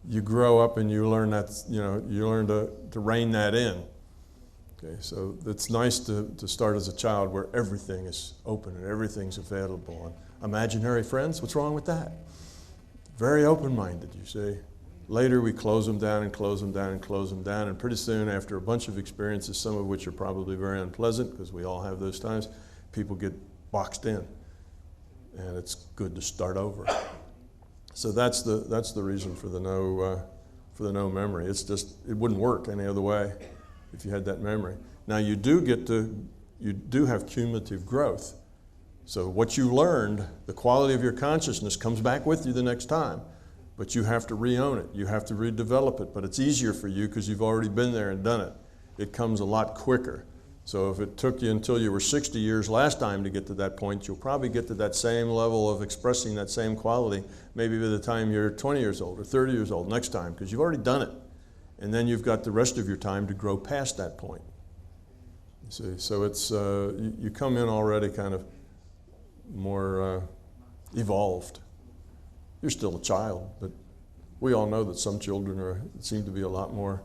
you grow up and you learn that, you learn to rein that in. Okay, so it's nice to start as a child where everything is open and everything's available. And imaginary friends, what's wrong with that? Very open-minded, you see. Later we close them down and close them down and close them down, and pretty soon after a bunch of experiences, some of which are probably very unpleasant because we all have those times, people get boxed in, and it's good to start over. So that's the reason for the no memory. It's just, it wouldn't work any other way if you had that memory. Now you do have cumulative growth. So what you learned, the quality of your consciousness comes back with you the next time, but you have to re-own it. You have to redevelop it, but it's easier for you because you've already been there and done it. It comes a lot quicker. So if it took you until you were 60 years last time to get to that point, you'll probably get to that same level of expressing that same quality maybe by the time you're 20 years old or 30 years old next time, because you've already done it. And then you've got the rest of your time to grow past that point. You see, so it's, you come in already kind of more evolved. You're still a child, but we all know that some children seem to be a lot more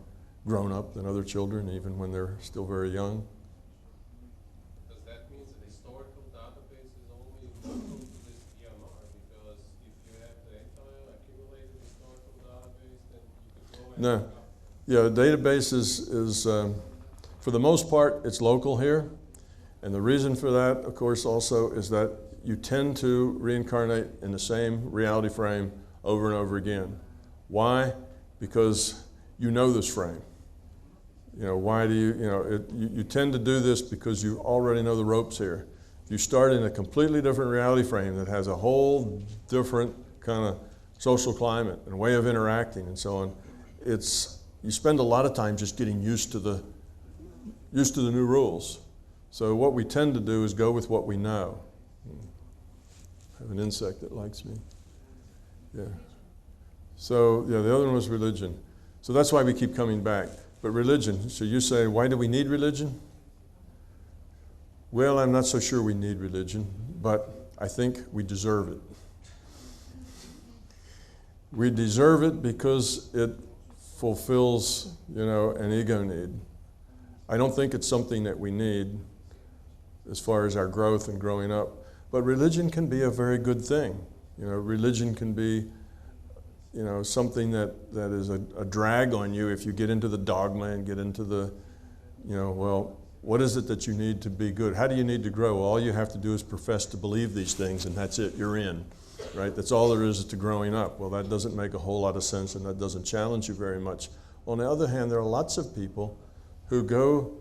grown up than other children, even when they're still very young. Does that mean the historical database is only local to this EMR? Because if you have the entire accumulated historical database, then you could go and No. Yeah, the database is for the most part, it's local here. And the reason for that, of course, also is that you tend to reincarnate in the same reality frame over and over again. Why? Because you know this frame. Why do you tend to do this because you already know the ropes here. If you start in a completely different reality frame that has a whole different kind of social climate and way of interacting and so on, you spend a lot of time just getting used to the new rules. So what we tend to do is go with what we know. I have an insect that likes me. Yeah. So yeah, the other one was religion. So that's why we keep coming back. But religion, so you say, why do we need religion? Well, I'm not so sure we need religion, but I think we deserve it. We deserve it because it fulfills, an ego need. I don't think it's something that we need as far as our growth and growing up. But religion can be a very good thing. Religion can be, something that is a drag on you if you get into the dogma and get into the, well, what is it that you need to be good? How do you need to grow? Well, all you have to do is profess to believe these things, and that's it, you're in, right? That's all there is to growing up. Well, that doesn't make a whole lot of sense, and that doesn't challenge you very much. On the other hand, there are lots of people who go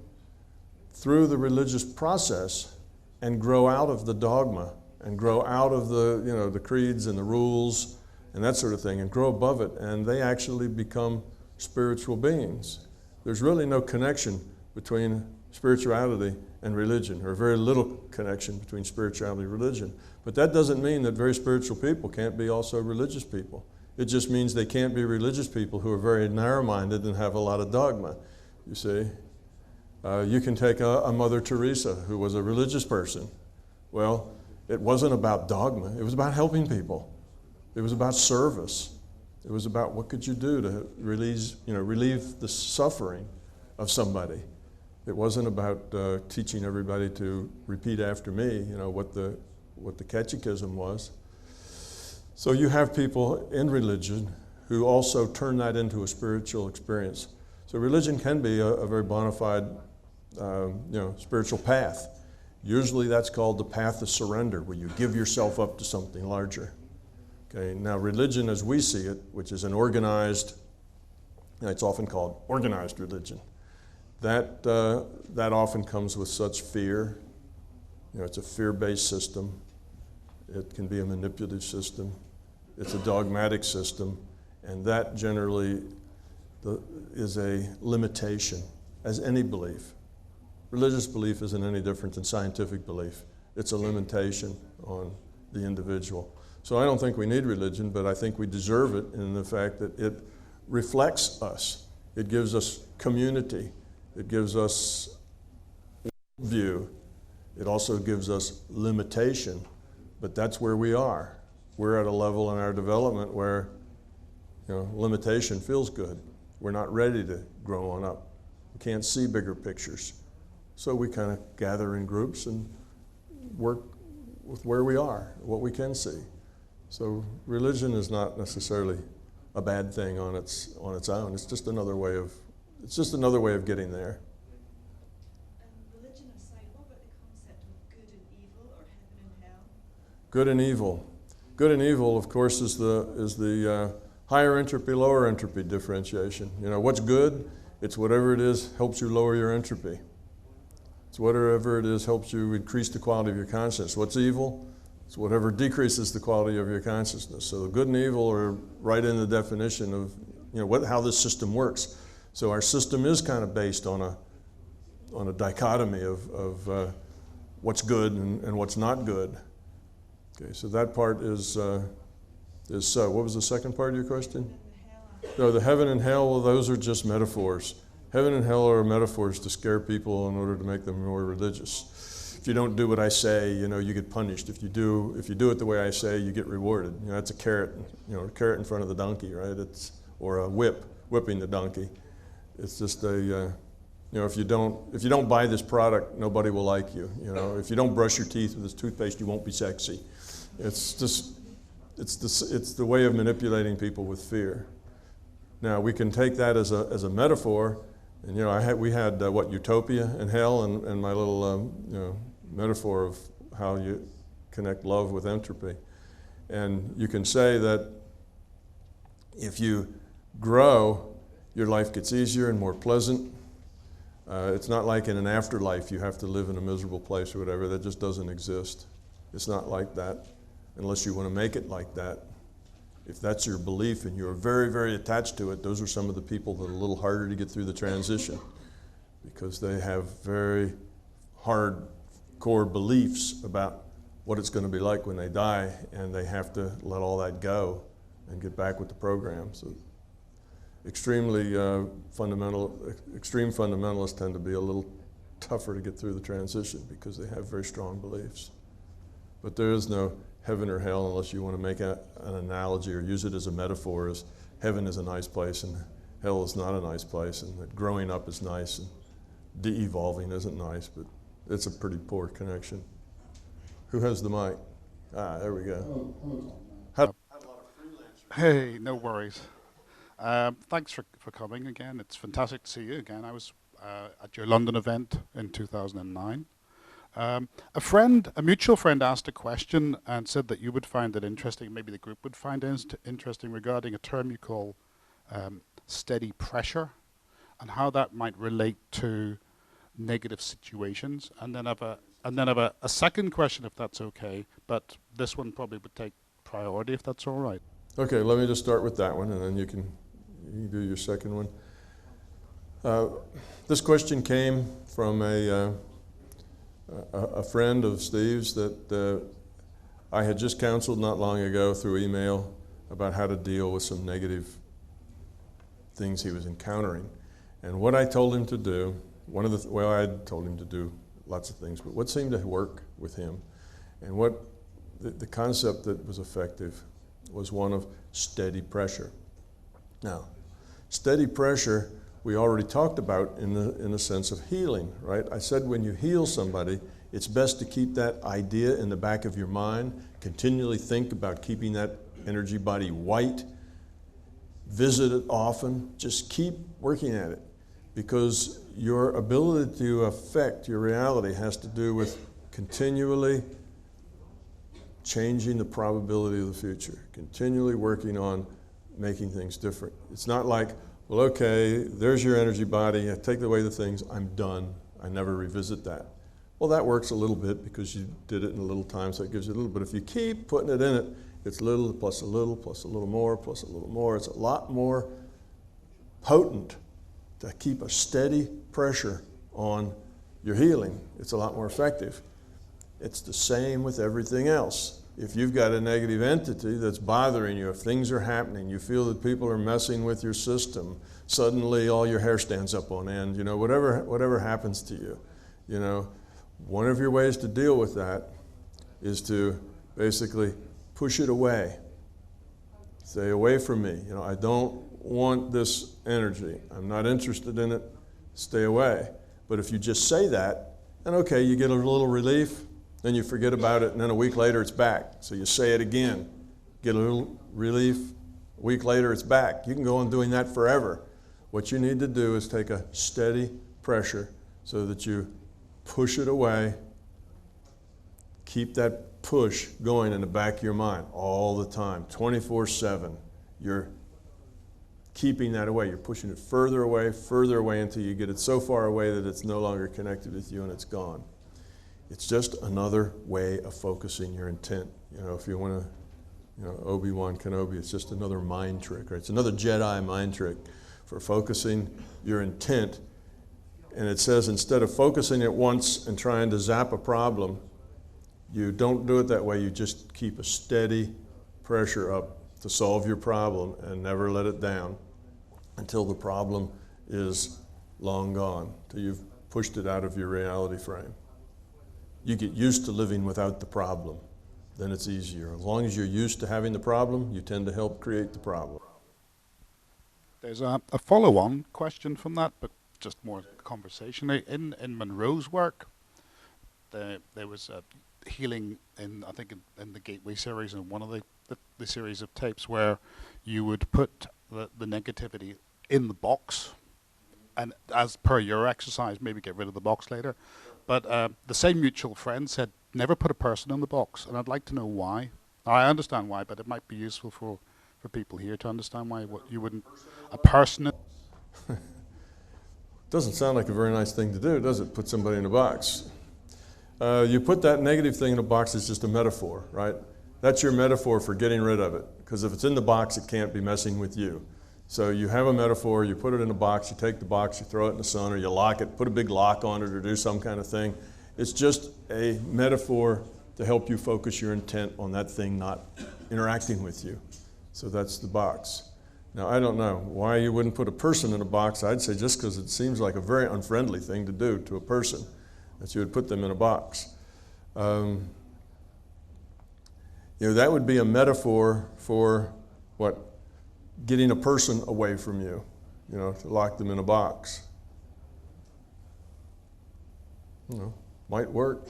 through the religious process and grow out of the dogma and grow out of the, the creeds and the rules and that sort of thing and grow above it, and they actually become spiritual beings. There's really no connection between spirituality and religion, or very little connection between spirituality and religion. But that doesn't mean that very spiritual people can't be also religious people. It just means they can't be religious people who are very narrow-minded and have a lot of dogma, you see. You can take a Mother Teresa who was a religious person. Well, it wasn't about dogma. It was about helping people. It was about service. It was about what could you do to relieve the suffering of somebody. It wasn't about teaching everybody to repeat after me, what the catechism was. So you have people in religion who also turn that into a spiritual experience. So religion can be a very bona fide spiritual path. Usually that's called the path of surrender, where you give yourself up to something larger. Okay, now religion as we see it, which is an organized, it's often called organized religion, that often comes with such fear. It's a fear-based system. It can be a manipulative system. It's a dogmatic system, and that generally is a limitation, as any belief. Religious belief isn't any different than scientific belief. It's a limitation on the individual. So I don't think we need religion, but I think we deserve it in the fact that it reflects us. It gives us community. It gives us view. It also gives us limitation, but that's where we are. We're at a level in our development where, limitation feels good. We're not ready to grow on up. We can't see bigger pictures. So we kind of gather in groups and work with where we are, what we can see. So religion is not necessarily a bad thing on its own. It's just another way of getting there. Religion aside, what about the concept of good and evil, or heaven and hell? Good and evil. Good and evil, of course, is the higher entropy, lower entropy differentiation. What's good? It's whatever it is helps you lower your entropy. It's whatever it is helps you increase the quality of your consciousness. What's evil? It's whatever decreases the quality of your consciousness. So the good and evil are right in the definition of how this system works. So our system is kind of based on a dichotomy of what's good and what's not good. Okay, so that part is so. What was the second part of your question? No, the heaven and hell, well, those are just metaphors. Heaven and hell are metaphors to scare people in order to make them more religious. If you don't do what I say, you get punished. If you do it the way I say, you get rewarded. That's a carrot, a carrot in front of the donkey, right? Or a whipping the donkey. It's just if you don't buy this product, nobody will like you. If you don't brush your teeth with this toothpaste, you won't be sexy. It's the way of manipulating people with fear. Now we can take that as a metaphor, and we had utopia and hell, and my little metaphor of how you connect love with entropy, and you can say that if you grow, your life gets easier and more pleasant. It's not like in an afterlife you have to live in a miserable place or whatever. That just doesn't exist. It's not like that unless you want to make it like that. If that's your belief and you're very, very attached to it, those are some of the people that are a little harder to get through the transition because they have very hard core beliefs about what it's going to be like when they die, and they have to let all that go and get back with the program. So extreme fundamentalists tend to be a little tougher to get through the transition because they have very strong beliefs. But there is no heaven or hell unless you want to make an analogy or use it as a metaphor, as heaven is a nice place and hell is not a nice place, and that growing up is nice and de-evolving isn't nice, but it's a pretty poor connection. Who has the mic? There we go. Hey, no worries. Thanks for coming again. It's fantastic to see you again. I was at your London event in 2009. A mutual friend asked a question and said that you would find it interesting, maybe the group would find it interesting, regarding a term you call steady pressure, and how that might relate to negative situations. And then have a second question, if that's okay, but this one probably would take priority, if that's all right. Okay, let me just start with that one, and then you can do your second one. This question came from a friend of Steve's that I had just counseled not long ago through email about how to deal with some negative things he was encountering. And what I told him to do, I told him to do lots of things, but what seemed to work with him, and what the concept that was effective was one of steady pressure. Now, steady pressure we already talked about in the sense of healing, right? I said when you heal somebody, it's best to keep that idea in the back of your mind, continually think about keeping that energy body white, visit it often, just keep working at it, because your ability to affect your reality has to do with continually changing the probability of the future, continually working on making things different. It's not like, well, okay, there's your energy body, I take away the things, I'm done, I never revisit that. Well, that works a little bit because you did it in a little time, so it gives you a little, but if you keep putting it in it, it's little plus a little plus a little more plus a little more. It's a lot more potent to keep a steady pressure on your healing. It's a lot more effective. It's the same with everything else. If you've got a negative entity that's bothering you, if things are happening, you feel that people are messing with your system, suddenly all your hair stands up on end, whatever happens to you, one of your ways to deal with that is to basically push it away. Stay away from me. You know, I don't want this energy. I'm not interested in it. Stay away. But if you just say that, then okay, you get a little relief, then you forget about it, and then a week later it's back. So you say it again, get a little relief, a week later it's back. You can go on doing that forever. What you need to do is take a steady pressure so that you push it away. Keep that push going in the back of your mind all the time, 24/7. You're keeping that away. You're pushing it further away until you get it so far away that it's no longer connected with you and it's gone. It's just another way of focusing your intent. You know, if you want to, you know, Obi-Wan Kenobi, it's just another mind trick, right? It's another Jedi mind trick for focusing your intent. And it says instead of focusing it once and trying to zap a problem, you don't do it that way. You just keep a steady pressure up to solve your problem and never let it down until the problem is long gone, till you've pushed it out of your reality frame. You get used to living without the problem, then it's easier. As long as you're used to having the problem, you tend to help create the problem. There's a follow-on question from that, but just more conversation. In Monroe's work, there was a healing in, I think, in the Gateway series, in one of the series of tapes where you would put the negativity in the box, and as per your exercise, maybe get rid of the box later. But the same mutual friend said, never put a person in the box, and I'd like to know why. Now, I understand why, but it might be useful for people here to understand why you wouldn't, a person. Doesn't sound like a very nice thing to do, does it? Put somebody in a box. You put that negative thing in a box, it's just a metaphor, right? That's your metaphor for getting rid of it, because if it's in the box, it can't be messing with you. So you have a metaphor, you put it in a box, you take the box, you throw it in the sun, or you lock it, put a big lock on it, or do some kind of thing. It's just a metaphor to help you focus your intent on that thing not interacting with you. So that's the box. Now, I don't know why you wouldn't put a person in a box. I'd say just because it seems like a very unfriendly thing to do to a person, that you would put them in a box. You know, that would be a metaphor for what? Getting a person away from you, you know, to lock them in a box. You know, might work.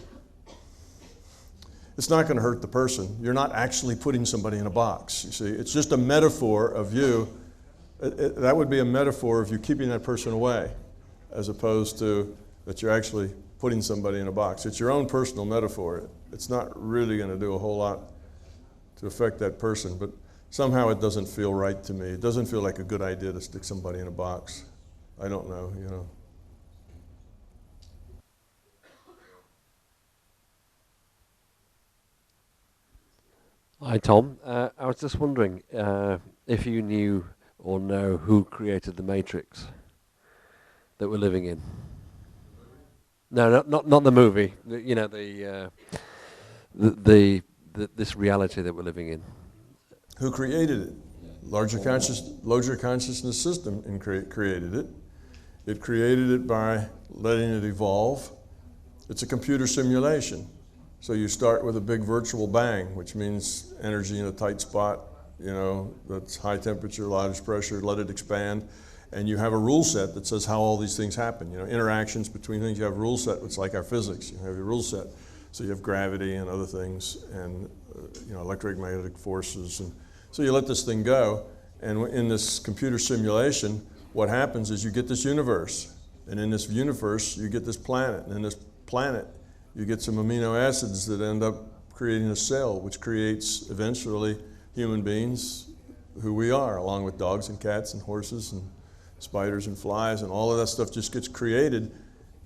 It's not going to hurt the person. You're not actually putting somebody in a box, you see. It's just a metaphor of you. That would be a metaphor of you keeping that person away, as opposed to that you're actually putting somebody in a box. It's your own personal metaphor. It's not really going to do a whole lot to affect that person, but somehow it doesn't feel right to me. It doesn't feel like a good idea to stick somebody in a box. I don't know, you know. Hi, Tom. I was just wondering if you knew or know who created the Matrix that we're living in. No, not the movie. You know, this reality that we're living in. Who created it? Larger consciousness system created it. It created it by letting it evolve. It's a computer simulation. So you start with a big virtual bang, which means energy in a tight spot, you know, that's high temperature, loudest pressure, let it expand. And you have a rule set that says how all these things happen. You know, interactions between things, you have a rule set. It's like our physics. You have your rule set. So you have gravity and other things, and you know, electromagnetic forces. And so you let this thing go, and in this computer simulation, what happens is you get this universe. And in this universe, you get this planet. And in this planet, you get some amino acids that end up creating a cell, which creates eventually human beings, who we are, along with dogs and cats and horses and spiders and flies, and all of that stuff just gets created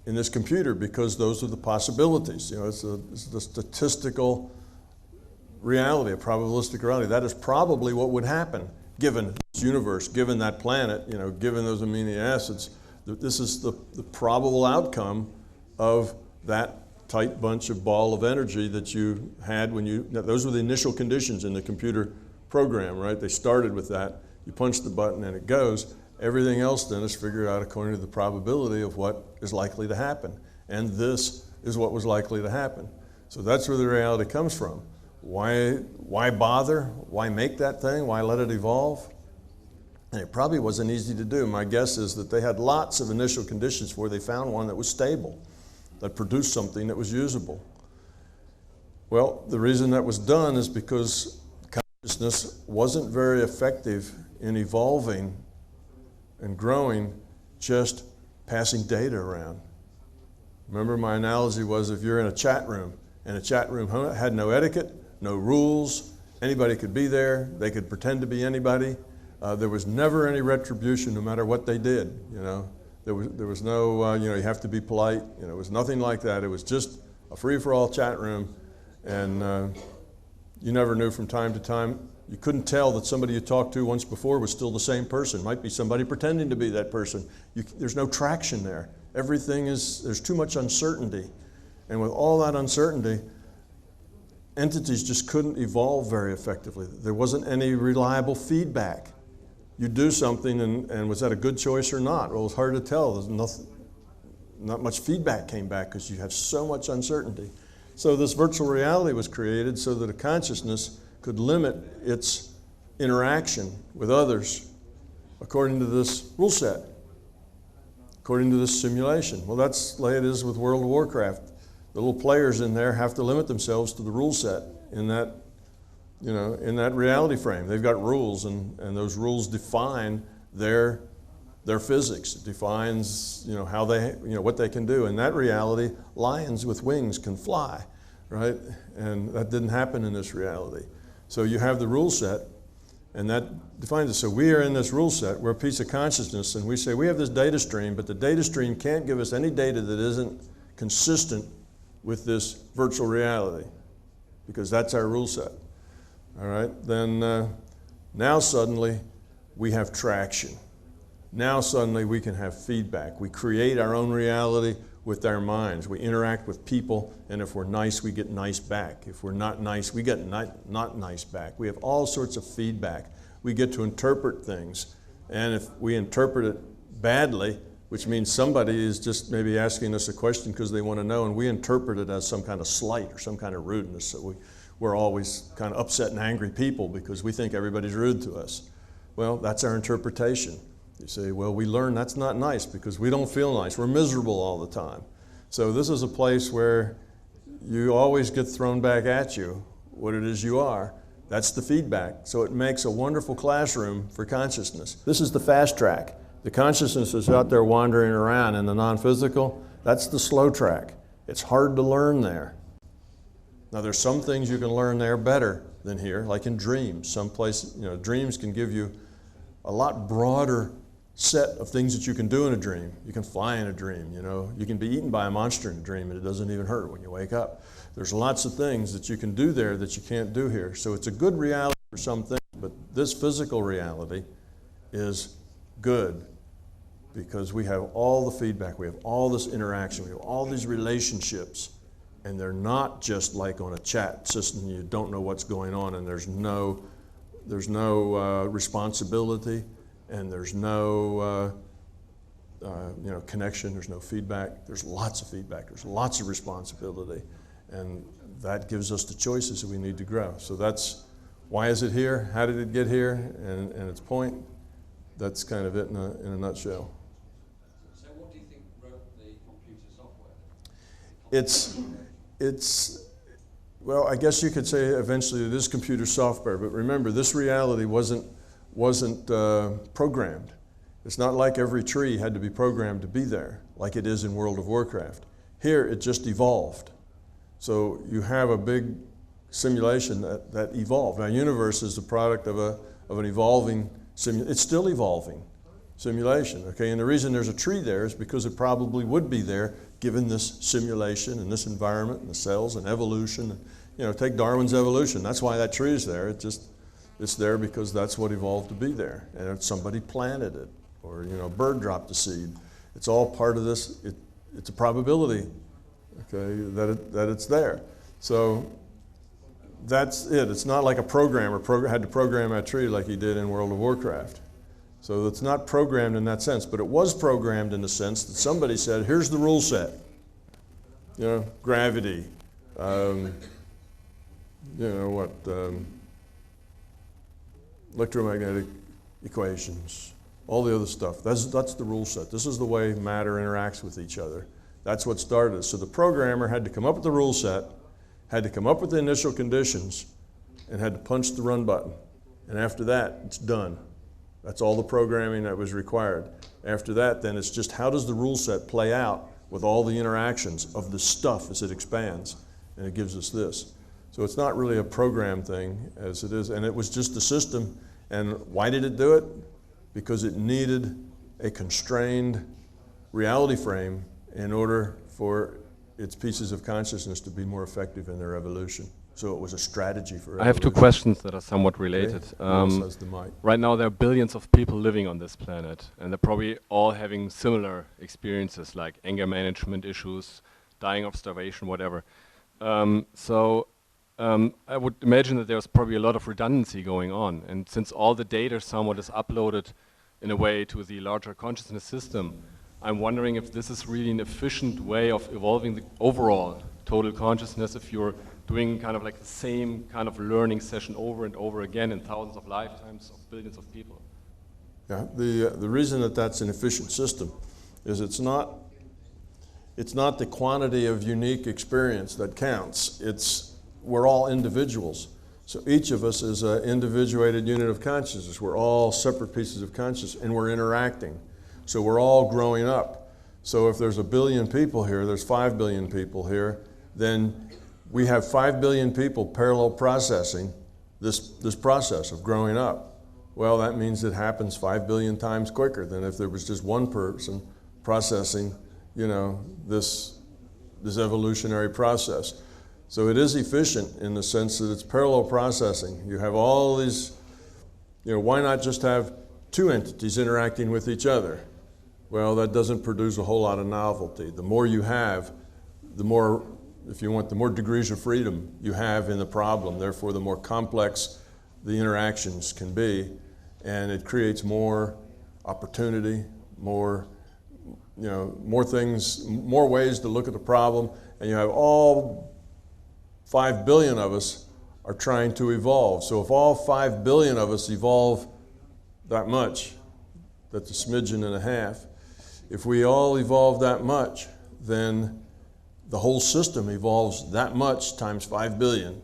in this computer because those are the possibilities. You know, it's the statistical reality, a probabilistic reality. That is probably what would happen given this universe, given that planet, you know, given those amino acids. This is the probable outcome of that tight bunch of ball of energy that you had when you, those were the initial conditions in the computer program, right? They started with that. You punch the button and it goes. Everything else then is figured out according to the probability of what is likely to happen. And this is what was likely to happen. So that's where the reality comes from. why bother? Why make that thing? Why let it evolve? And it probably wasn't easy to do. My guess is that they had lots of initial conditions before they found one that was stable, that produced something that was usable. Well, the reason that was done is because consciousness wasn't very effective in evolving and growing, just passing data around. Remember, my analogy was, if you're in a chat room, and a chat room had no etiquette, no rules, anybody could be there, they could pretend to be anybody. There was never any retribution, no matter what they did. You know, there was no you have to be polite. You know, it was nothing like that. It was just a free-for-all chat room, and you never knew from time to time. You couldn't tell that somebody you talked to once before was still the same person. Might be somebody pretending to be that person. There's no traction there. There's too much uncertainty, and with all that uncertainty, entities just couldn't evolve very effectively. There wasn't any reliable feedback. You do something, and was that a good choice or not? Well, it's hard to tell. There's not much feedback came back because you have so much uncertainty. So this virtual reality was created so that a consciousness could limit its interaction with others according to this rule set, according to this simulation. Well, that's the way it is with World of Warcraft. The little players in there have to limit themselves to the rule set in that reality frame. They've got rules, and those rules define their physics. It defines how they what they can do. In that reality, lions with wings can fly, right? And that didn't happen in this reality. So you have the rule set, and that defines it. So we are in this rule set. We're a piece of consciousness, and we say we have this data stream, but the data stream can't give us any data that isn't consistent with this virtual reality, because that's our rule set. All right, then now suddenly we have traction. Now suddenly we can have feedback. We create our own reality with our minds. We interact with people, and if we're nice, we get nice back. If we're not nice, we get not nice back. We have all sorts of feedback. We get to interpret things, and if we interpret it badly, which means somebody is just maybe asking us a question because they want to know, and we interpret it as some kind of slight or some kind of rudeness. So we're always kind of upset and angry people because we think everybody's rude to us. Well, that's our interpretation. You say, well, we learn that's not nice because we don't feel nice. We're miserable all the time. So this is a place where you always get thrown back at you what it is you are. That's the feedback. So it makes a wonderful classroom for consciousness. This is the fast track. The consciousness is out there wandering around in the non-physical. That's the slow track. It's hard to learn there. Now there's some things you can learn there better than here, like in dreams. Some place, dreams can give you a lot broader set of things that you can do in a dream. You can fly in a dream, You can be eaten by a monster in a dream and it doesn't even hurt when you wake up. There's lots of things that you can do there that you can't do here. So it's a good reality for some things, but this physical reality is good because we have all the feedback, we have all this interaction, we have all these relationships, and they're not just like on a chat system. You don't know what's going on, and there's no responsibility, and there's no connection. There's no feedback. There's lots of feedback. There's lots of responsibility, and that gives us the choices that we need to grow. So that's why is it here? How did it get here? And its point. That's kind of it in a nutshell. So what do you think wrote the computer software? Well, I guess you could say eventually it is computer software, but remember, this reality wasn't programmed. It's not like every tree had to be programmed to be there, like it is in World of Warcraft. Here, it just evolved. So you have a big simulation that evolved. Now, universe is the product of an evolving it's still evolving simulation, okay? And the reason there's a tree there is because it probably would be there given this simulation and this environment and the cells and evolution. And, take Darwin's evolution. That's why that tree is there. It's there because that's what evolved to be there. And somebody planted it, or a bird dropped a seed. It's all part of this. It's a probability, okay, that it's there. So that's it. It's not like a programmer had to program that tree like he did in World of Warcraft. So it's not programmed in that sense, but it was programmed in the sense that somebody said, here's the rule set. Gravity, you know what, electromagnetic equations, all the other stuff. That's the rule set. This is the way matter interacts with each other. That's what started it. So the programmer had to come up with the rule set, had to come up with the initial conditions, and had to punch the run button. And after that, it's done. That's all the programming that was required. After that, then it's just how does the rule set play out with all the interactions of the stuff as it expands, and it gives us this. So it's not really a program thing as it is, and it was just the system. And why did it do it? Because it needed a constrained reality frame in order for its pieces of consciousness to be more effective in their evolution. So it was a strategy for evolution. I have two questions that are somewhat related. Okay. Who else has the mic? Right now there are billions of people living on this planet, and they're probably all having similar experiences like anger management issues, dying of starvation, whatever. I would imagine that there's probably a lot of redundancy going on, and since all the data somewhat is uploaded in a way to the larger consciousness system, I'm wondering if this is really an efficient way of evolving the overall total consciousness if you're doing kind of like the same kind of learning session over and over again in thousands of lifetimes of billions of people. Yeah, the reason that that's an efficient system is it's not the quantity of unique experience that counts. We're all individuals. So each of us is an individuated unit of consciousness. We're all separate pieces of consciousness, and we're interacting. So we're all growing up. So if there's 1 billion people here, there's 5 billion people here, then we have 5 billion people parallel processing this process of growing up. Well, that means it happens 5 billion times quicker than if there was just one person processing, you know, this evolutionary process. So it is efficient in the sense that it's parallel processing. You have all these, you know, why not just have 2 entities interacting with each other? Well, that doesn't produce a whole lot of novelty. The more you have, the more, if you want, the more degrees of freedom you have in the problem. Therefore, the more complex the interactions can be, and it creates more opportunity, more, you know, more things, more ways to look at the problem, and you have all 5 billion of us are trying to evolve. So if all 5 billion of us evolve that much, that's a smidgen and a half, if we all evolve that much, then the whole system evolves that much times 5 billion.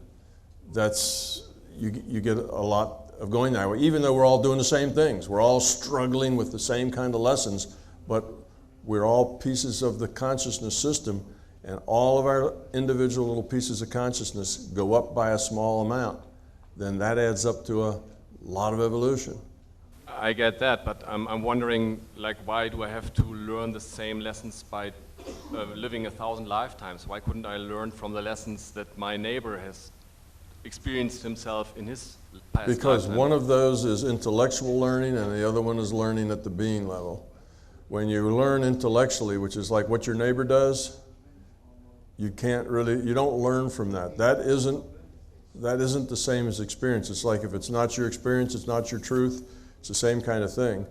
That's, you get a lot of going that way, even though we're all doing the same things. We're all struggling with the same kind of lessons, but we're all pieces of the consciousness system, and all of our individual little pieces of consciousness go up by a small amount. Then that adds up to a lot of evolution. I get that, but I'm wondering, like, why do I have to learn the same lessons by living 1,000 lifetimes? Why couldn't I learn from the lessons that my neighbor has experienced himself in his past Because lifetime? one of those is intellectual learning, and the other one is learning at the being level. When you learn intellectually, which is like what your neighbor does, you don't learn from that. That isn't the same as experience. It's like if it's not your experience, it's not your truth. It's the same kind of thing.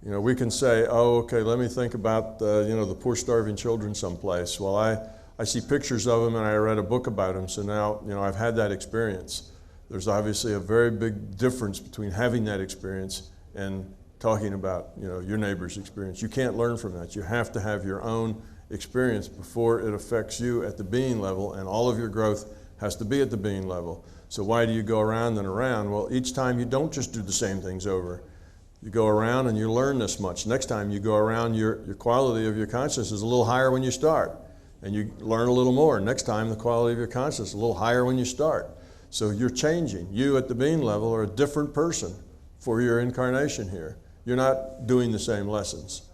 You know, we can say, oh, okay, let me think about, you know, the poor starving children someplace. Well, I see pictures of them and I read a book about them, so now, you know, I've had that experience. There's obviously a very big difference between having that experience and talking about, you know, your neighbor's experience. You can't learn from that. You have to have your own experience before it affects you at the being level, and all of your growth has to be at the being level. So why do you go around and around? Well, each time you don't just do the same things over. You go around and you learn this much. Next time you go around, your quality of your consciousness is a little higher when you start, and you learn a little more. Next time, the quality of your consciousness is a little higher when you start. So you're changing. You at the being level are a different person for your incarnation here. You're not doing the same lessons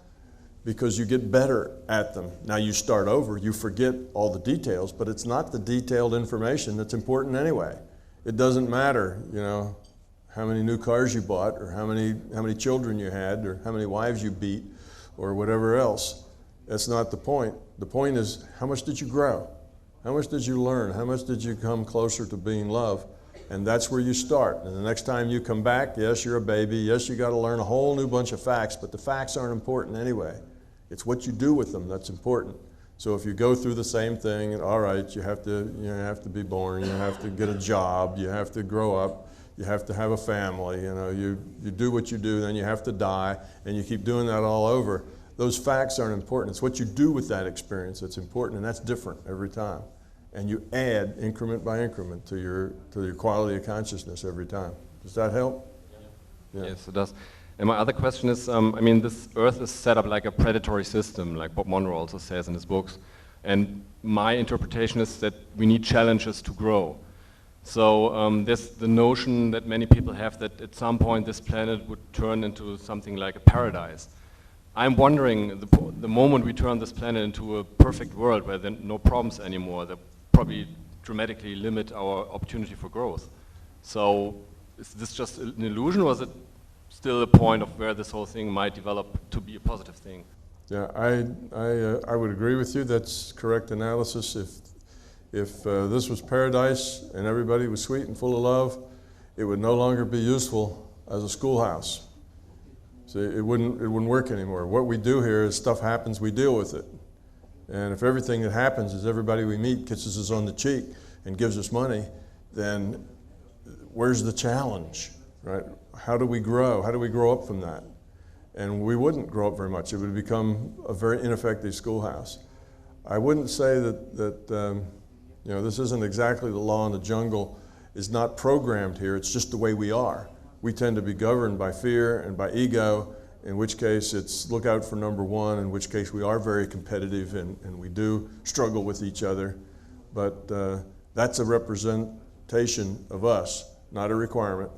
because you get better at them. Now you start over, you forget all the details, but it's not the detailed information that's important anyway. It doesn't matter, you know, how many new cars you bought, or how many children you had, or how many wives you beat, or whatever else. That's not the point. The point is, how much did you grow? How much did you learn? How much did you come closer to being love? And that's where you start. And the next time you come back, yes, you're a baby. Yes, you got to learn a whole new bunch of facts, but the facts aren't important anyway. It's what you do with them that's important. So if you go through the same thing, and all right, you have to be born, you have to get a job, you have to grow up, you have to have a family, you do what you do, then you have to die, and you keep doing that all over. Those facts aren't important. It's what you do with that experience that's important, and that's different every time. And you add increment by increment to your quality of consciousness every time. Does that help? Yeah. Yes, it does. And my other question is, I mean, this Earth is set up like a predatory system, like Bob Monroe also says in his books. And my interpretation is that we need challenges to grow. So there's the notion that many people have that at some point this planet would turn into something like a paradise. I'm wondering, the moment we turn this planet into a perfect world where there are no problems anymore, that probably dramatically limit our opportunity for growth. So is this just an illusion, or is it still a point of where this whole thing might develop to be a positive thing? Yeah, I would agree with you. That's correct analysis. If this was paradise and everybody was sweet and full of love, it would no longer be useful as a schoolhouse. So it wouldn't work anymore. What we do here is stuff happens, we deal with it. And if everything that happens is everybody we meet kisses us on the cheek and gives us money, then where's the challenge, right? How do we grow? How do we grow up from that? And we wouldn't grow up very much. It would become a very ineffective schoolhouse. I wouldn't say that this isn't exactly the law in the jungle is not programmed here. It's just the way we are. We tend to be governed by fear and by ego, in which case it's look out for number one, in which case we are very competitive and we do struggle with each other. But that's a representation of us, not a requirement.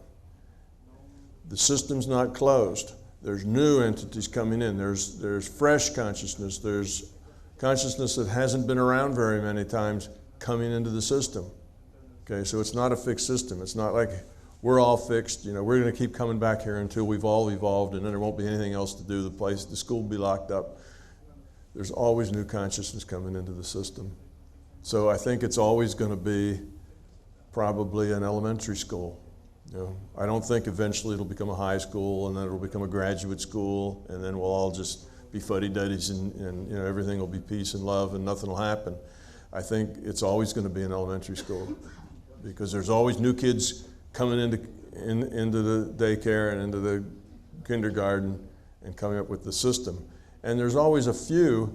The system's not closed. There's new entities coming in. There's fresh consciousness. There's consciousness that hasn't been around very many times coming into the system. Okay, so it's not a fixed system. It's not like we're all fixed. We're going to keep coming back here until we've all evolved, and then there won't be anything else to do. The school will be locked up. There's always new consciousness coming into the system. So I think it's always going to be probably an elementary school. I don't think eventually it'll become a high school, and then it'll become a graduate school, and then we'll all just be fuddy-duddies, and everything will be peace and love, and nothing will happen. I think it's always going to be an elementary school, because there's always new kids coming into the daycare and into the kindergarten and coming up with the system. And there's always a few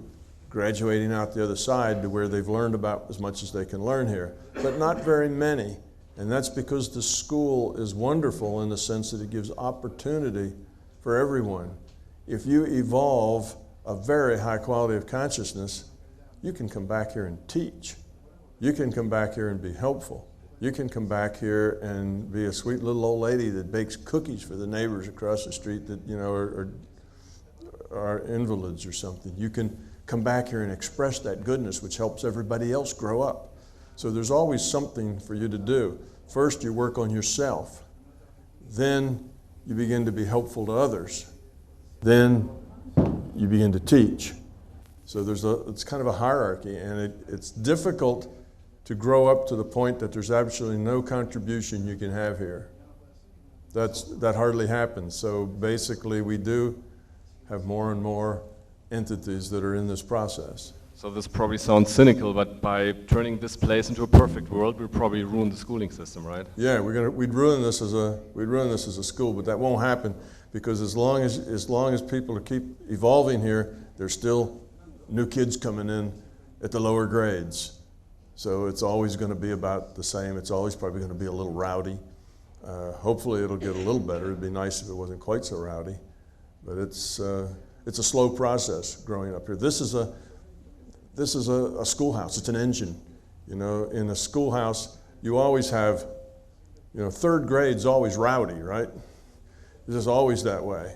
graduating out the other side to where they've learned about as much as they can learn here, but not very many. And that's because the school is wonderful in the sense that it gives opportunity for everyone. If you evolve a very high quality of consciousness, you can come back here and teach. You can come back here and be helpful. You can come back here and be a sweet little old lady that bakes cookies for the neighbors across the street that are invalids or something. You can come back here and express that goodness, which helps everybody else grow up. So there's always something for you to do. First, you work on yourself. Then you begin to be helpful to others. Then you begin to teach. So it's kind of a hierarchy, and it's difficult to grow up to the point that there's absolutely no contribution you can have here. That hardly happens. So basically we do have more and more entities that are in this process. So this probably sounds cynical, but by turning this place into a perfect world, we'll probably ruin the schooling system, right? Yeah, we'd ruin this as a school, but that won't happen, because as long as people keep evolving here, there's still new kids coming in at the lower grades. So it's always going to be about the same. It's always probably going to be a little rowdy. Hopefully it'll get a little better. It'd be nice if it wasn't quite so rowdy, but it's a slow process growing up here. This is a schoolhouse. It's an engine. In a schoolhouse, you always have, third grade's always rowdy, right? It's just always that way.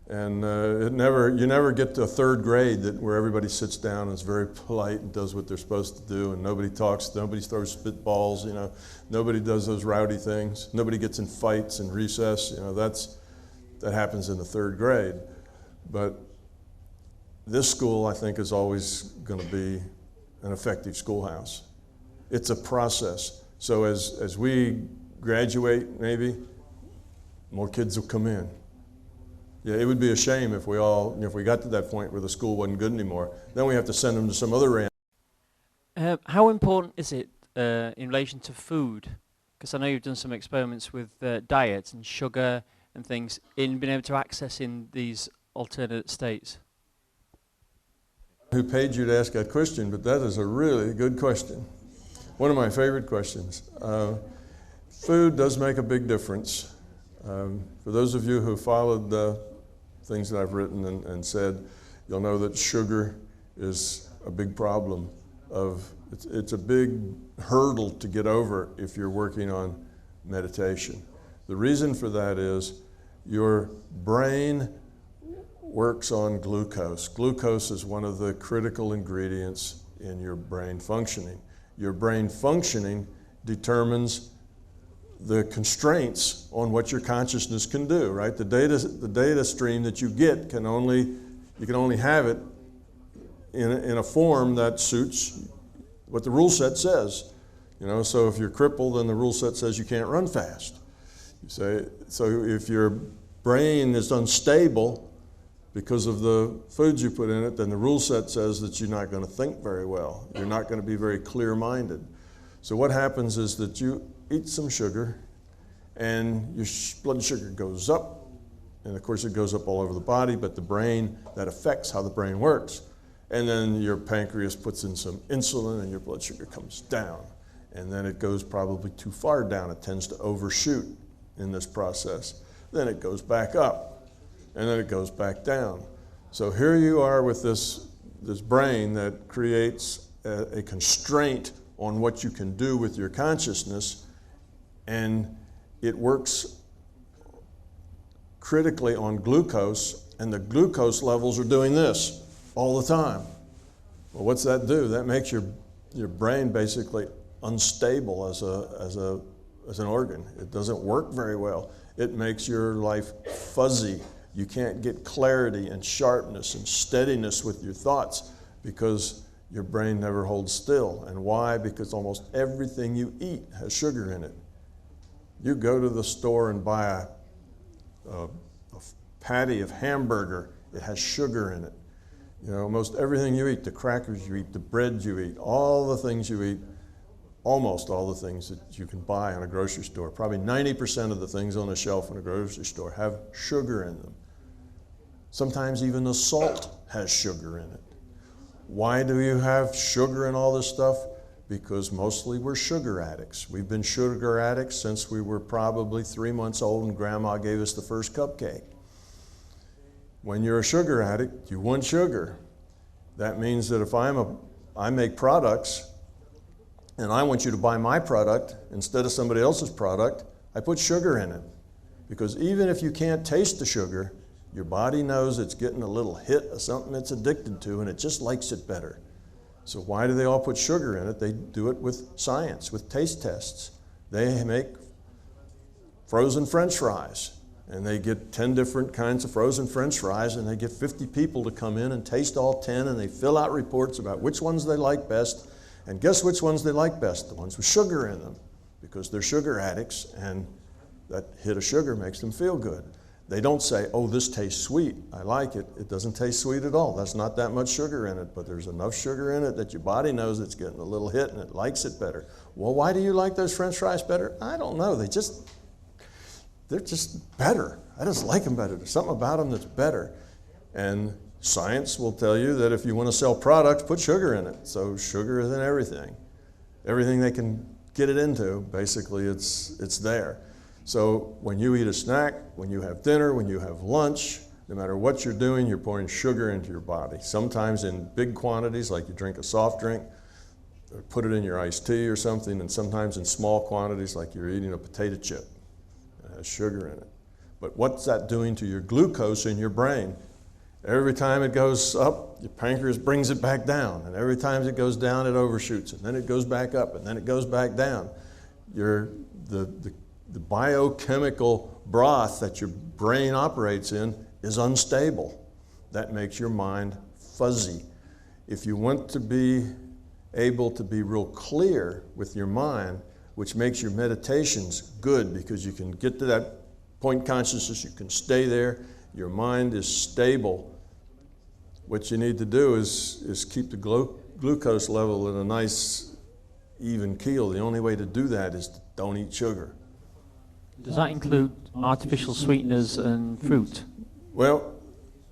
And you never get to a third grade where everybody sits down and is very polite and does what they're supposed to do, and nobody talks, nobody throws spitballs, nobody does those rowdy things. Nobody gets in fights in recess. That happens in the third grade. But this school, I think, is always going to be an effective schoolhouse. It's a process. So as we graduate, maybe more kids will come in. Yeah, it would be a shame if we all, if we got to that point where the school wasn't good anymore. Then we have to send them to some other How important is it in relation to food? Because I know you've done some experiments with diet and sugar and things in being able to access in these alternate states. Who paid you to ask that question, but that is a really good question. One of my favorite questions. Food does make a big difference. For those of you who followed the things that I've written and said, you'll know that sugar is a big problem. It's a big hurdle to get over if you're working on meditation. The reason for that is your brain works on glucose. Glucose is one of the critical ingredients in your brain functioning. Your brain functioning determines the constraints on what your consciousness can do, right? The data stream that you get you can only have it in a form that suits what the rule set says. You know, so if you're crippled, then the rule set says you can't run fast. You say, so if your brain is unstable because of the foods you put in it, then the rule set says that you're not going to think very well. You're not going to be very clear-minded. So what happens is that you eat some sugar and your blood sugar goes up, and of course it goes up all over the body, but the brain, that affects how the brain works. And then your pancreas puts in some insulin and your blood sugar comes down. And then it goes probably too far down. It tends to overshoot in this process. Then it goes back up, and then it goes back down. So here you are with this brain that creates a constraint on what you can do with your consciousness, and it works critically on glucose, and the glucose levels are doing this all the time. Well, what's that do? That makes your brain basically unstable as an organ. It doesn't work very well. It makes your life fuzzy. You can't get clarity and sharpness and steadiness with your thoughts because your brain never holds still. And why? Because almost everything you eat has sugar in it. You go to the store and buy a patty of hamburger, it has sugar in it. You know, most everything you eat, the crackers you eat, the bread you eat, all the things you eat, almost all the things that you can buy in a grocery store, probably 90% of the things on the shelf in a grocery store have sugar in them. Sometimes even the salt has sugar in it. Why do you have sugar in all this stuff? Because mostly we're sugar addicts. We've been sugar addicts since we were probably 3 months old and Grandma gave us the first cupcake. When you're a sugar addict, you want sugar. That means that if I make products and I want you to buy my product instead of somebody else's product, I put sugar in it. Because even if you can't taste the sugar, your body knows it's getting a little hit of something it's addicted to and it just likes it better. So why do they all put sugar in it? They do it with science, with taste tests. They make frozen French fries, and they get 10 different kinds of frozen French fries, and they get 50 people to come in and taste all 10, and they fill out reports about which ones they like best. And guess which ones they like best? The ones with sugar in them, because they're sugar addicts, and that hit of sugar makes them feel good. They don't say, oh, this tastes sweet, I like it. It doesn't taste sweet at all. That's not that much sugar in it, but there's enough sugar in it that your body knows it's getting a little hit and it likes it better. Well, why do you like those French fries better? I don't know, they're just better. I just like them better. There's something about them that's better. And science will tell you that if you want to sell products, put sugar in it. So sugar is in everything. Everything they can get it into, basically it's there. So when you eat a snack, when you have dinner, when you have lunch, no matter what you're doing, you're pouring sugar into your body. Sometimes in big quantities, like you drink a soft drink, or put it in your iced tea or something, and sometimes in small quantities, like you're eating a potato chip. It has sugar in it. But what's that doing to your glucose in your brain? Every time it goes up, your pancreas brings it back down. And every time it goes down, it overshoots. And then it goes back up, and then it goes back down. The biochemical broth that your brain operates in is unstable. That makes your mind fuzzy. If you want to be able to be real clear with your mind, which makes your meditations good because you can get to that point consciousness, you can stay there, Your mind is stable. What you need to do is keep the glucose level at a nice, even keel. The only way to do that is to don't eat sugar. Does that include artificial sweeteners and fruit? Well,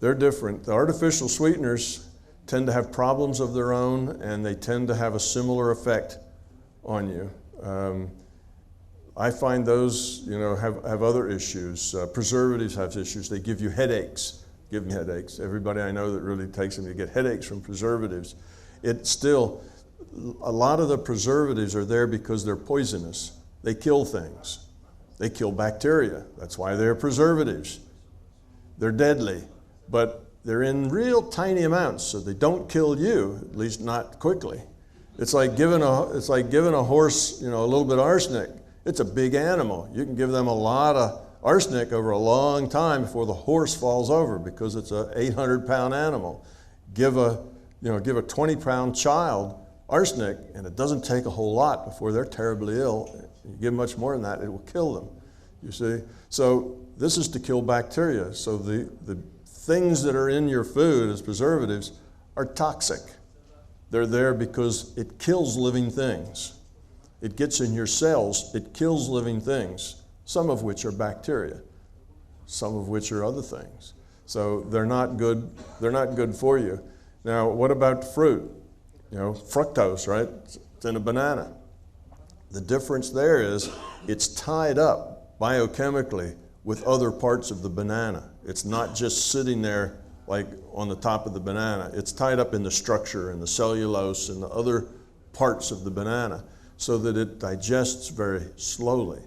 they're different. The artificial sweeteners tend to have problems of their own, and they tend to have a similar effect on you. I find those, have other issues. Preservatives have issues. They give you headaches. Give me headaches. Everybody I know that really takes them, you get headaches from preservatives. It's still, a lot of the preservatives are there because they're poisonous. They kill things. They kill bacteria. That's why they're preservatives. They're deadly, but they're in real tiny amounts, so they don't kill you, at least not quickly. It's like giving a horse, a little bit of arsenic. It's a big animal. You can give them a lot of arsenic over a long time before the horse falls over because it's a 800-pound animal. Give a 20-pound child arsenic, and it doesn't take a whole lot before they're terribly ill. You give much more than that, it will kill them, you see. So this is to kill bacteria. So the things that are in your food as preservatives are toxic. They're there because it kills living things. It gets in your cells, it kills living things, some of which are bacteria, some of which are other things. So they're not good for you. Now, what about fruit? Fructose, right? It's in a banana. The difference there is it's tied up biochemically with other parts of the banana. It's not just sitting there like on the top of the banana. It's tied up in the structure and the cellulose and the other parts of the banana so that it digests very slowly.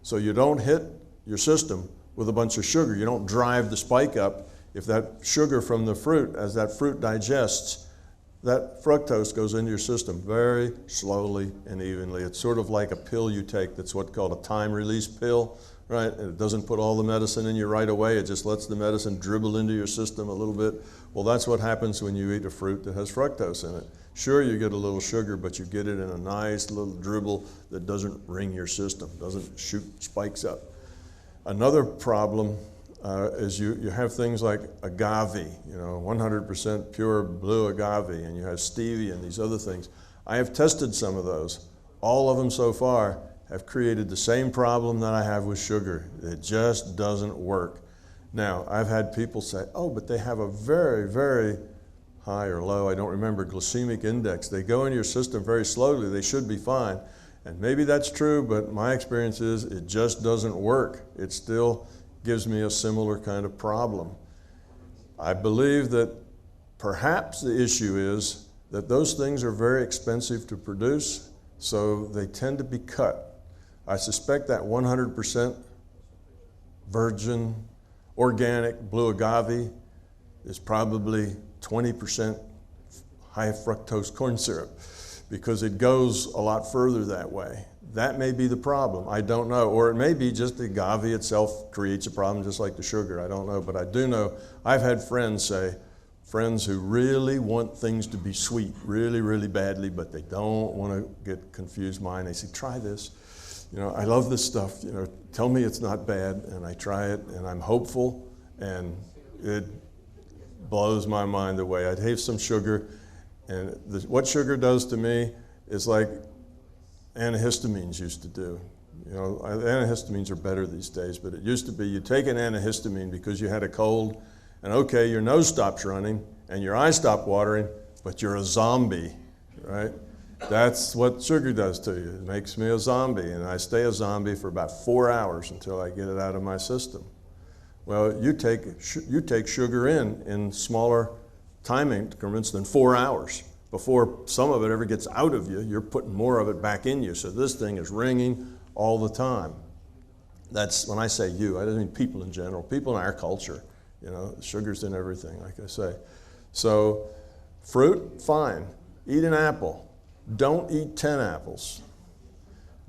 So you don't hit your system with a bunch of sugar. You don't drive the spike up. If that sugar from the fruit, as that fruit digests, that fructose goes into your system very slowly and evenly. It's sort of like a pill you take that's what's called a time-release pill, right? And it doesn't put all the medicine in you right away. It just lets the medicine dribble into your system a little bit. Well, that's what happens when you eat a fruit that has fructose in it. Sure, you get a little sugar, but you get it in a nice little dribble that doesn't ring your system, doesn't shoot spikes up. Another problem is you have things like agave, 100% pure blue agave, and you have stevia and these other things. I have tested some of those. All of them so far have created the same problem that I have with sugar. It just doesn't work. Now, I've had people say, oh, but they have a very, very high or low, I don't remember, glycemic index. They go into your system very slowly. They should be fine. And maybe that's true, but my experience is it just doesn't work. It still gives me a similar kind of problem. I believe that perhaps the issue is that those things are very expensive to produce, so they tend to be cut. I suspect that 100% virgin, organic blue agave is probably 20% high fructose corn syrup because it goes a lot further that way. That may be the problem. I don't know. Or it may be just the agave itself creates a problem just like the sugar. I don't know. But I do know I've had friends who really want things to be sweet really, really badly, but they don't want to get confused mind. They say, try this. I love this stuff. Tell me it's not bad. And I try it and I'm hopeful and it blows my mind away. I'd have some sugar. And what sugar does to me is like antihistamines used to do. Antihistamines are better these days, but it used to be you take an antihistamine because you had a cold, and okay, your nose stops running and your eyes stop watering, but you're a zombie, right? That's what sugar does to you. It makes me a zombie, and I stay a zombie for about 4 hours until I get it out of my system. Well, you take sugar in smaller time increments than 4 hours. Before some of it ever gets out of you, you're putting more of it back in you. So this thing is ringing all the time. That's when I say you, I don't mean people in general, people in our culture. Sugar's in everything, like I say. So fruit, fine. Eat an apple. Don't eat 10 apples.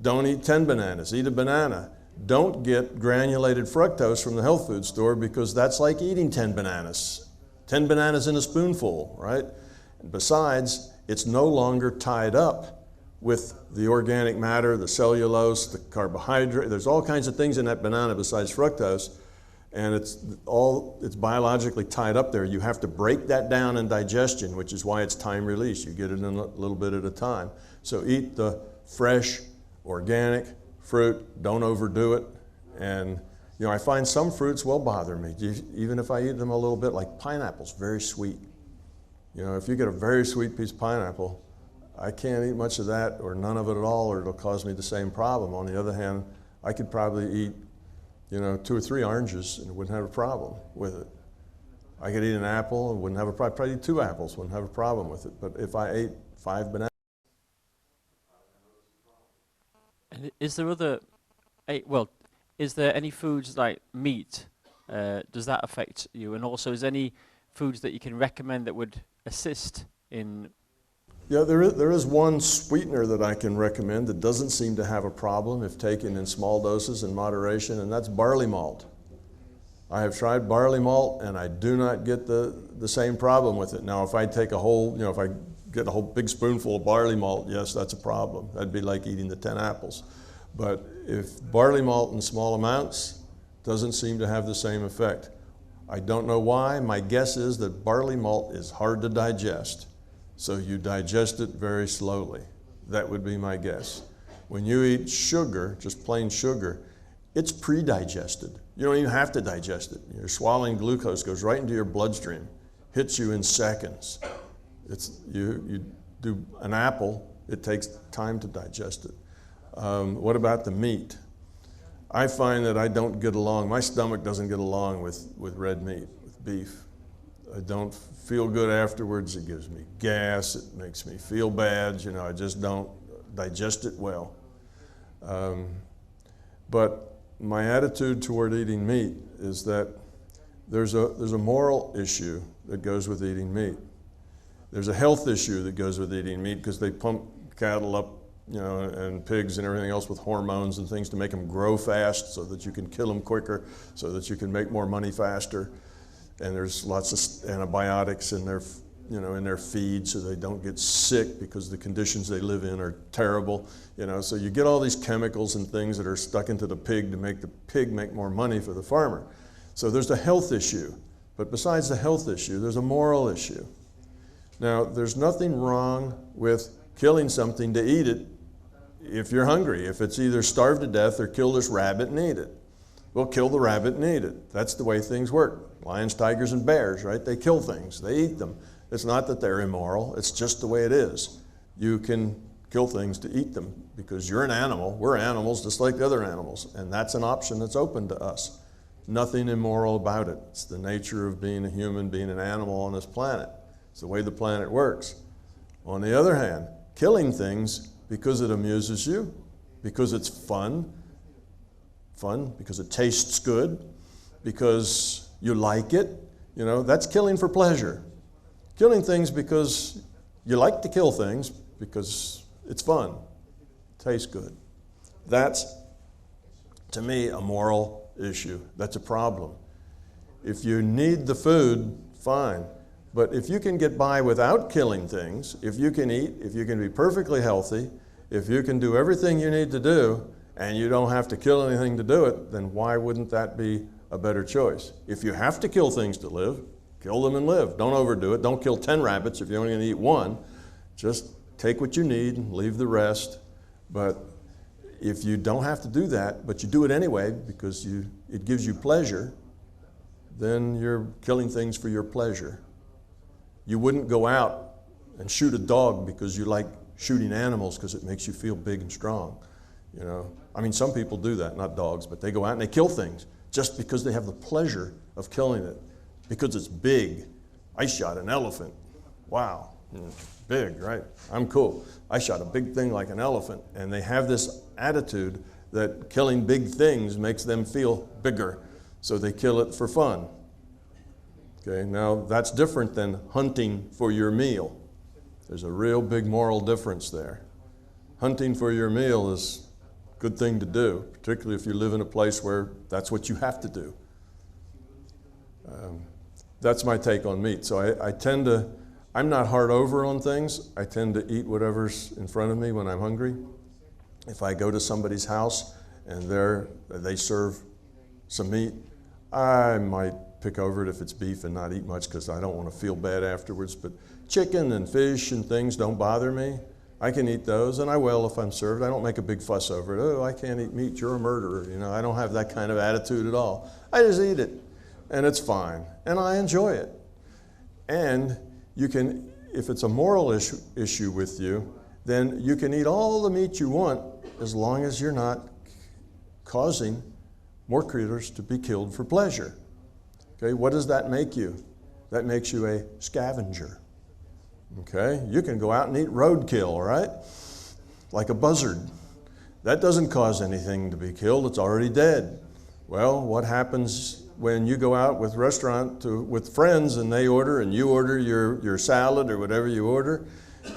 Don't eat 10 bananas. Eat a banana. Don't get granulated fructose from the health food store because that's like eating 10 bananas. 10 bananas in a spoonful, right? And besides, it's no longer tied up with the organic matter, the cellulose, the carbohydrate. There's all kinds of things in that banana besides fructose. and it's biologically tied up there. You have to break that down in digestion, which is why it's time release. You get it in a little bit at a time. So eat the fresh, organic fruit, don't overdo it. And you know, I find some fruits will bother me, even if I eat them a little bit, like pineapple's very sweet. You know, if you get a very sweet piece of pineapple, I can't eat much of that or none of it at all, or it'll cause me the same problem. On the other hand, I could probably eat, you know, 2 or 3 oranges and wouldn't have a problem with it. I could eat an apple and wouldn't have a problem. Probably eat 2 apples, wouldn't have a problem with it. But if I ate 5 bananas. And is there other, is there any foods like meat? Does that affect you? And also, is there any foods that you can recommend that would assist in? Yeah, there is one sweetener that I can recommend that doesn't seem to have a problem if taken in small doses in moderation, and that's barley malt. I have tried barley malt, and I do not get the same problem with it. Now, if I take a whole, you know, if I get a whole big spoonful of barley malt, yes, that's a problem. That'd be like eating the 10 apples. But if barley malt in small amounts doesn't seem to have the same effect. I don't know why. My guess is that barley malt is hard to digest. So you digest it very slowly. That would be my guess. When you eat sugar, just plain sugar, it's pre-digested. You don't even have to digest it. Your swallowing glucose goes right into your bloodstream, hits you in seconds. You do an apple, it takes time to digest it. What about the meat? I find that I don't get along, my stomach doesn't get along with red meat, with beef. I don't feel good afterwards. It gives me gas. It makes me feel bad. You know, I just don't digest it well. But my attitude toward eating meat is that there's a moral issue that goes with eating meat. There's a health issue that goes with eating meat because they pump cattle up, you know, and pigs and everything else with hormones and things to make them grow fast so that you can kill them quicker, so that you can make more money faster. And there's lots of antibiotics in their, you know, in their feed so they don't get sick because the conditions they live in are terrible. You know, so you get all these chemicals and things that are stuck into the pig to make the pig make more money for the farmer. So there's a health issue. But besides the health issue, there's a moral issue. Now, there's nothing wrong with killing something to eat it if you're hungry. If it's either starve to death or kill this rabbit and eat it. Well, kill the rabbit and eat it. That's the way things work. Lions, tigers, and bears, right? They kill things. They eat them. It's not that they're immoral. It's just the way it is. You can kill things to eat them because you're an animal. We're animals just like the other animals. And that's an option that's open to us. Nothing immoral about it. It's the nature of being a human, being an animal on this planet. It's the way the planet works. On the other hand, killing things because it amuses you, because it's fun, because it tastes good, because you like it, you know, that's killing for pleasure. Killing things because you like to kill things because it's fun, tastes good. That's, to me, a moral issue. That's a problem. If you need the food, fine. But if you can get by without killing things, if you can eat, if you can be perfectly healthy, if you can do everything you need to do, and you don't have to kill anything to do it, then why wouldn't that be a better choice? If you have to kill things to live, kill them and live. Don't overdo it. Don't kill 10 rabbits if you're only going to eat 1. Just take what you need and leave the rest. But if you don't have to do that, but you do it anyway because it gives you pleasure, then you're killing things for your pleasure. You wouldn't go out and shoot a dog because you like shooting animals because it makes you feel big and strong. You know, I mean, some people do that, not dogs, but they go out and they kill things just because they have the pleasure of killing it, because it's big. I shot an elephant. Wow, big, right? I'm cool. I shot a big thing like an elephant, and they have this attitude that killing big things makes them feel bigger, so they kill it for fun. Okay, now that's different than hunting for your meal. There's a real big moral difference there. Hunting for your meal is a good thing to do, particularly if you live in a place where that's what you have to do. That's my take on meat. So I'm not hard over on things. I tend to eat whatever's in front of me when I'm hungry. If I go to somebody's house and they serve some meat, I might pick over it if it's beef and not eat much because I don't want to feel bad afterwards. But chicken and fish and things don't bother me. I can eat those, and I will if I'm served. I don't make a big fuss over it. Oh, I can't eat meat, you're a murderer. You know, I don't have that kind of attitude at all. I just eat it, and it's fine, and I enjoy it. And you can, if it's a moral issue with you, then you can eat all the meat you want as long as you're not causing more critters to be killed for pleasure. Okay, what does that make you? That makes you a scavenger. Okay, you can go out and eat roadkill, right? Like a buzzard. That doesn't cause anything to be killed, it's already dead. Well, what happens when you go out with with friends and they order and you order your salad or whatever you order,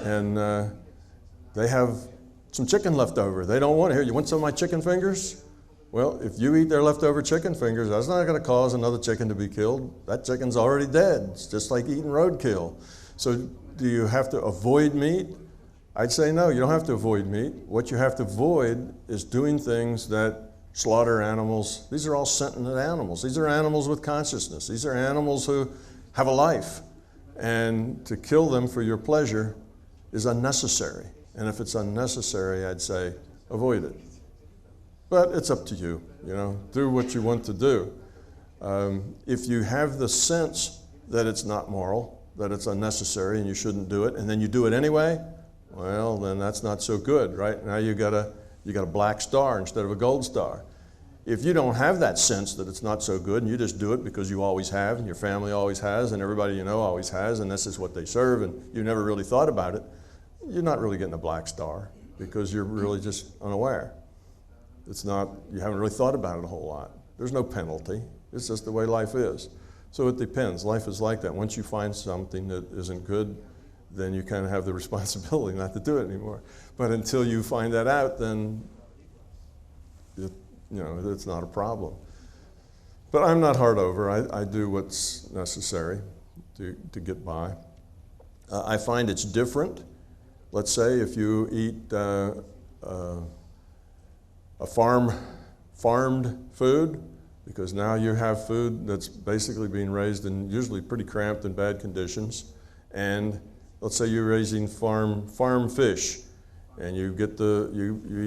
and they have some chicken left over. They don't want it. Here, you want some of my chicken fingers? Well, if you eat their leftover chicken fingers, that's not going to cause another chicken to be killed. That chicken's already dead. It's just like eating roadkill. So do you have to avoid meat? I'd say no, you don't have to avoid meat. What you have to avoid is doing things that slaughter animals. These are all sentient animals. These are animals with consciousness. These are animals who have a life. And to kill them for your pleasure is unnecessary. And if it's unnecessary, I'd say avoid it. But it's up to you, you know, do what you want to do. If you have the sense that it's not moral, that it's unnecessary and you shouldn't do it, and then you do it anyway, well, then that's not so good, right? Now you got a black star instead of a gold star. If you don't have that sense that it's not so good and you just do it because you always have and your family always has and everybody you know always has and this is what they serve and you never really thought about it, you're not really getting a black star because you're really just unaware. It's not, you haven't really thought about it a whole lot. There's no penalty. It's just the way life is. So it depends. Life is like that. Once you find something that isn't good, then you kind of have the responsibility not to do it anymore. But until you find that out, then it's not a problem. But I'm not hard over. I do what's necessary to get by. I find it's different. Let's say if you eat a farmed food, because now you have food that's basically being raised in usually pretty cramped and bad conditions. And let's say you're raising farm fish, and you eat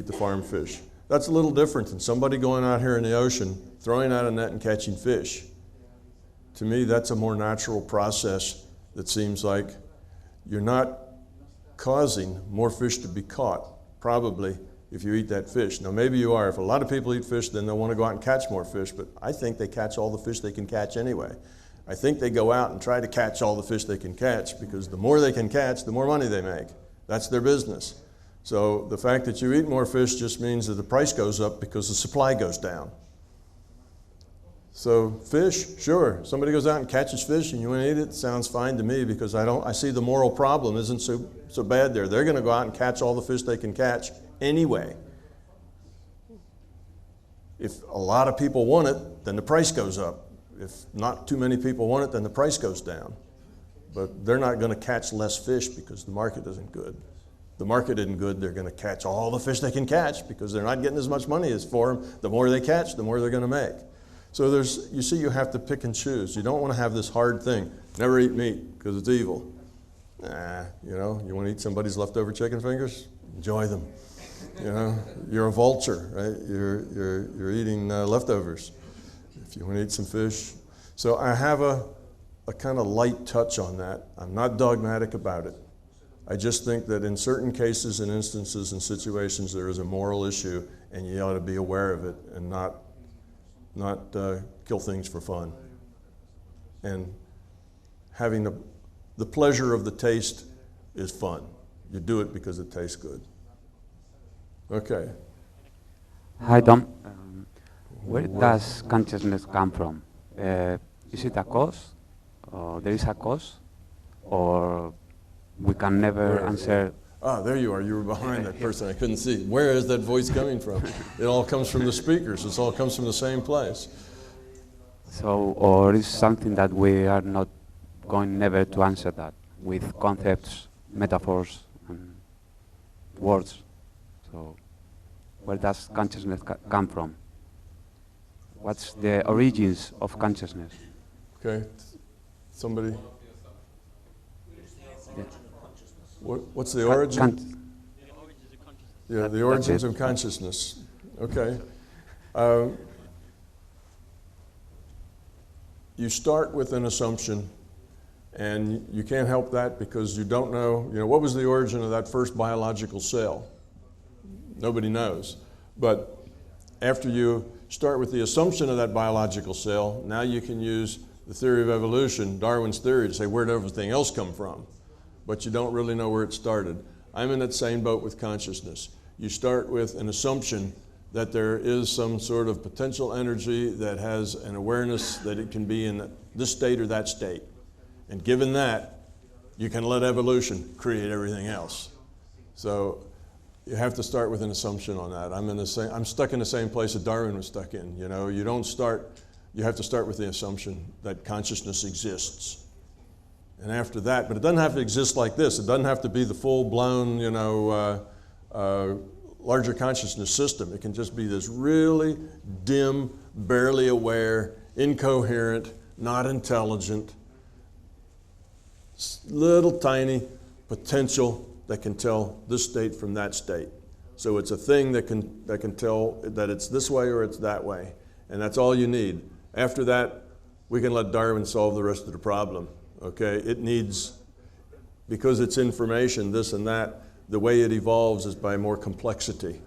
the farm fish. That's a little different than somebody going out here in the ocean, throwing out a net and catching fish. To me, that's a more natural process that seems like you're not causing more fish to be caught, probably, if you eat that fish. Now maybe you are. If a lot of people eat fish, then they'll want to go out and catch more fish, but I think they catch all the fish they can catch anyway. I think they go out and try to catch all the fish they can catch because the more they can catch, the more money they make. That's their business. So the fact that you eat more fish just means that the price goes up because the supply goes down. So fish, sure, somebody goes out and catches fish and you want to eat it, sounds fine to me because I see the moral problem isn't so bad there. They're going to go out and catch all the fish they can catch anyway. If a lot of people want it, then the price goes up. If not too many people want it, then the price goes down. But they're not going to catch less fish because the market isn't good. The market isn't good, they're going to catch all the fish they can catch because they're not getting as much money as for them. The more they catch, the more they're going to make. So you see, you have to pick and choose. You don't want to have this hard thing, never eat meat because it's evil. Nah, you want to eat somebody's leftover chicken fingers? Enjoy them. You're a vulture, right? You're eating leftovers. If you want to eat some fish. So I have a kind of light touch on that. I'm not dogmatic about it. I just think that in certain cases and instances and situations there is a moral issue and you ought to be aware of it and not kill things for fun. And having the pleasure of the taste is fun. You do it because it tastes good. Okay. Hi, Tom. Where does consciousness come from? Is it a cause? Or there is a cause? Or we can never answer? Ah, there you are. You were behind that person. I couldn't see. Where is that voice coming from? It all comes from the speakers. It all comes from the same place. So, or is something that we are not going never to answer that with concepts, metaphors, and words? So, where does consciousness come from? What's the origins of consciousness? Okay, somebody? Yeah. What's the origin? Yeah, the origins it. of consciousness. Okay. You start with an assumption, and you can't help that because you don't know, what was the origin of that first biological cell? Nobody knows. But after you start with the assumption of that biological cell, now you can use the theory of evolution, Darwin's theory, to say where did everything else come from? But you don't really know where it started. I'm in that same boat with consciousness. You start with an assumption that there is some sort of potential energy that has an awareness that it can be in this state or that state. And given that, you can let evolution create everything else. So you have to start with an assumption on that. I'm stuck in the same place that Darwin was stuck in. You have to start with the assumption that consciousness exists. And after that, but it doesn't have to exist like this. It doesn't have to be the full-blown, larger consciousness system. It can just be this really dim, barely aware, incoherent, not intelligent, little tiny potential that can tell this state from that state. So it's a thing that can tell that it's this way or it's that way. And that's all you need. After that, we can let Darwin solve the rest of the problem. Okay? It needs, because it's information, this and that, the way it evolves is by more complexity,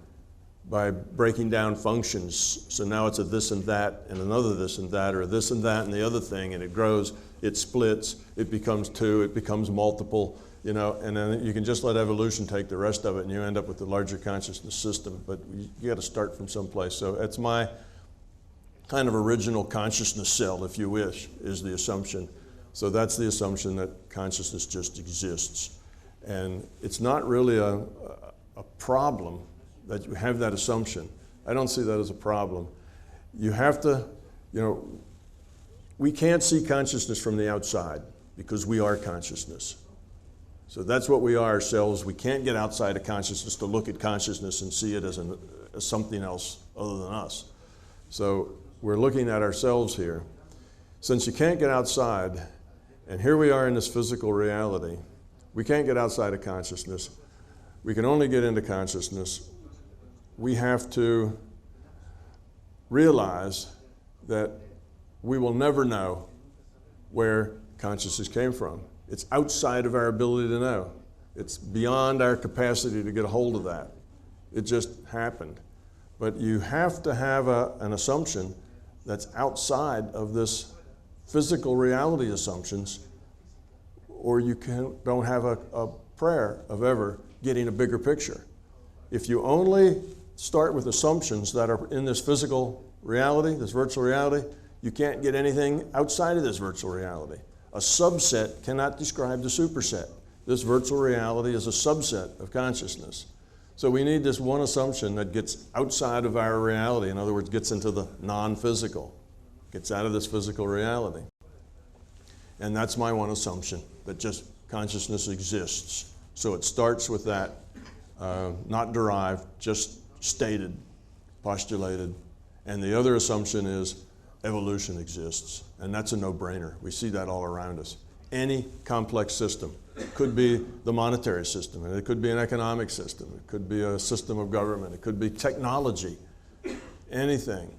by breaking down functions. So now it's a this and that and another this and that, or this and that and the other thing, and it grows, it splits, it becomes two, it becomes multiple, and then you can just let evolution take the rest of it and you end up with the larger consciousness system. But you got to start from someplace. So it's my kind of original consciousness cell, if you wish, is the assumption. So that's the assumption that consciousness just exists. And it's not really a problem that you have that assumption. I don't see that as a problem. You have to, we can't see consciousness from the outside because we are consciousness. So that's what we are ourselves. We can't get outside of consciousness to look at consciousness and see it as something else other than us. So we're looking at ourselves here. Since you can't get outside, and here we are in this physical reality, we can't get outside of consciousness. We can only get into consciousness. We have to realize that we will never know where consciousness came from. It's outside of our ability to know. It's beyond our capacity to get a hold of that. It just happened. But you have to have an assumption that's outside of this physical reality assumptions, or you don't have a prayer of ever getting a bigger picture. If you only start with assumptions that are in this physical reality, this virtual reality, you can't get anything outside of this virtual reality. A subset cannot describe the superset. This virtual reality is a subset of consciousness. So we need this one assumption that gets outside of our reality, in other words, gets into the non-physical, gets out of this physical reality. And that's my one assumption, that just consciousness exists. So it starts with that, not derived, just stated, postulated. And the other assumption is evolution exists. And that's a no-brainer. We see that all around us. Any complex system. It could be the monetary system, and it could be an economic system. It could be a system of government. It could be technology. Anything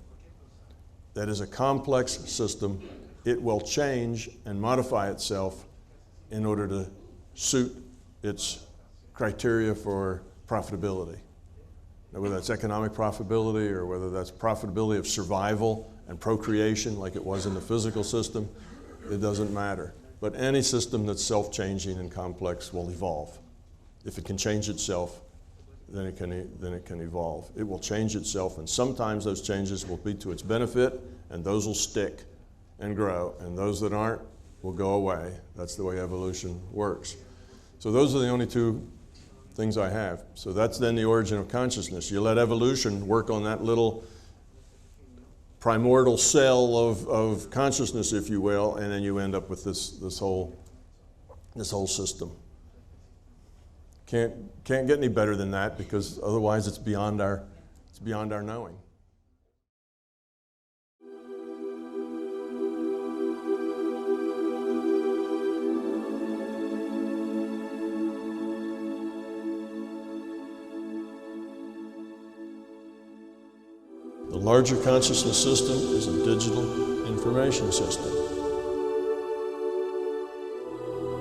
that is a complex system, it will change and modify itself in order to suit its criteria for profitability. Now, whether that's economic profitability or whether that's profitability of survival and procreation like it was in the physical system, it doesn't matter. But any system that's self-changing and complex will evolve. If it can change itself, then it can evolve. It will change itself, and sometimes those changes will be to its benefit, and those will stick and grow, and those that aren't will go away. That's the way evolution works. So those are the only two things I have. So that's then the origin of consciousness. You let evolution work on that little primordial cell of consciousness, if you will, and then you end up with this whole system. Can't get any better than that, because otherwise it's beyond our knowing. larger consciousness system is a digital information system.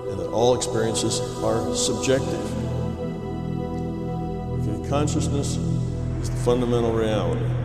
And that all experiences are subjective. Okay, consciousness is the fundamental reality.